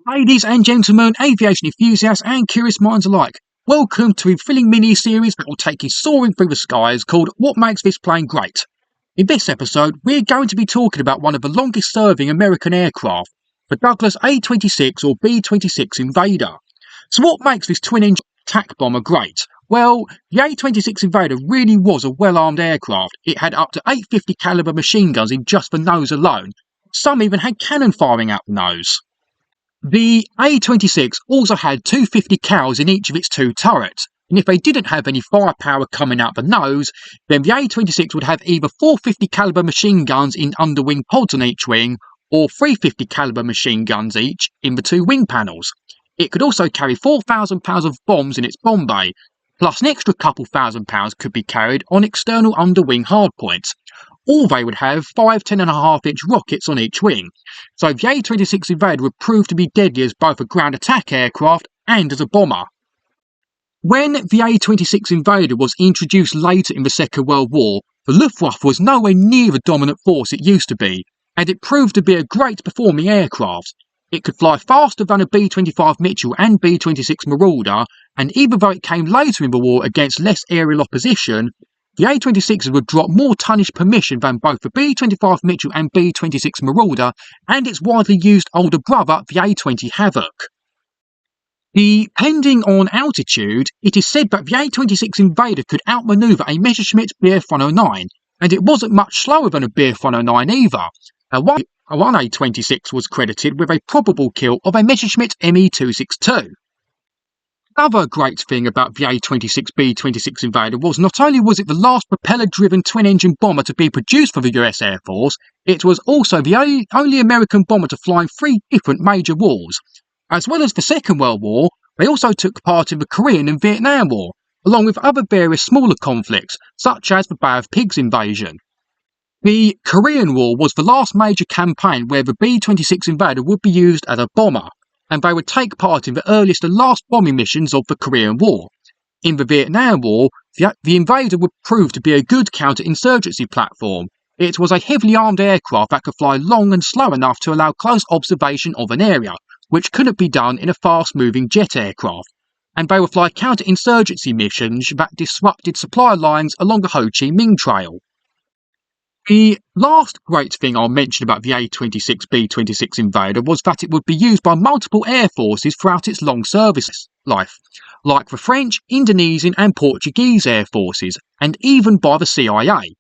Ladies and gentlemen, aviation enthusiasts and curious minds alike, welcome to a thrilling mini-series that will take you soaring through the skies called What Makes This Plane Great? In this episode, we're going to be talking about one of the longest serving American aircraft, the Douglas A-26 or B-26 Invader. So what makes this twin-engine attack bomber great? Well, the A-26 Invader really was a well-armed aircraft. It had up to 850 caliber machine guns in just the nose alone. Some even had cannon firing out the nose. The A-26 also had 250 cals in each of its two turrets, and if they didn't have any firepower coming out the nose, then the A-26 would have either 450 caliber machine guns in underwing pods on each wing, or 350 caliber machine guns each in the two wing panels. It could also carry 4,000 pounds of bombs in its bomb bay, plus an extra couple £1,000 could be carried on external underwing hardpoints. All they would have 5 10.5-inch rockets on each wing, so the A-26 Invader would prove to be deadly as both a ground attack aircraft and as a bomber. When the A-26 Invader was introduced later in the Second World War, the Luftwaffe was nowhere near the dominant force it used to be, and it proved to be a great performing aircraft. It could fly faster than a B-25 Mitchell and B-26 Marauder, and even though it came later in the war against less aerial opposition, the A-26s would drop more tonnage per mission than both the B-25 Mitchell and B-26 Marauder and its widely used older brother, the A-20 Havoc. Depending on altitude, it is said that the A-26 Invader could outmaneuver a Messerschmitt Bf 109, and it wasn't much slower than a Bf 109 either. One A-26 was credited with a probable kill of a Messerschmitt Me-262. Another great thing about the A-26 B-26 Invader was not only was it the last propeller-driven twin-engine bomber to be produced for the US Air Force, it was also the only American bomber to fly in 3 different major wars. As well as the Second World War, they also took part in the Korean and Vietnam War, along with other various smaller conflicts, such as the Bay of Pigs invasion. The Korean War was the last major campaign where the B-26 Invader would be used as a bomber, and they would take part in the earliest and last bombing missions of the Korean War. In the Vietnam War, the Invader would prove to be a good counter-insurgency platform. It was a heavily armed aircraft that could fly long and slow enough to allow close observation of an area, which couldn't be done in a fast-moving jet aircraft, and they would fly counter-insurgency missions that disrupted supply lines along the Ho Chi Minh Trail. The last great thing I'll mention about the A-26 B-26 Invader was that it would be used by multiple air forces throughout its long service life, like the French, Indonesian and Portuguese air forces, and even by the CIA.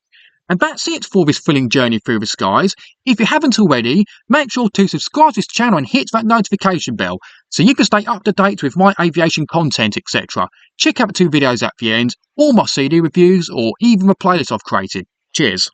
And that's it for this thrilling journey through the skies. If you haven't already, make sure to subscribe to this channel and hit that notification bell so you can stay up to date with my aviation content, etc. Check out the 2 videos at the end, all my CD reviews or even the playlist I've created. Cheers.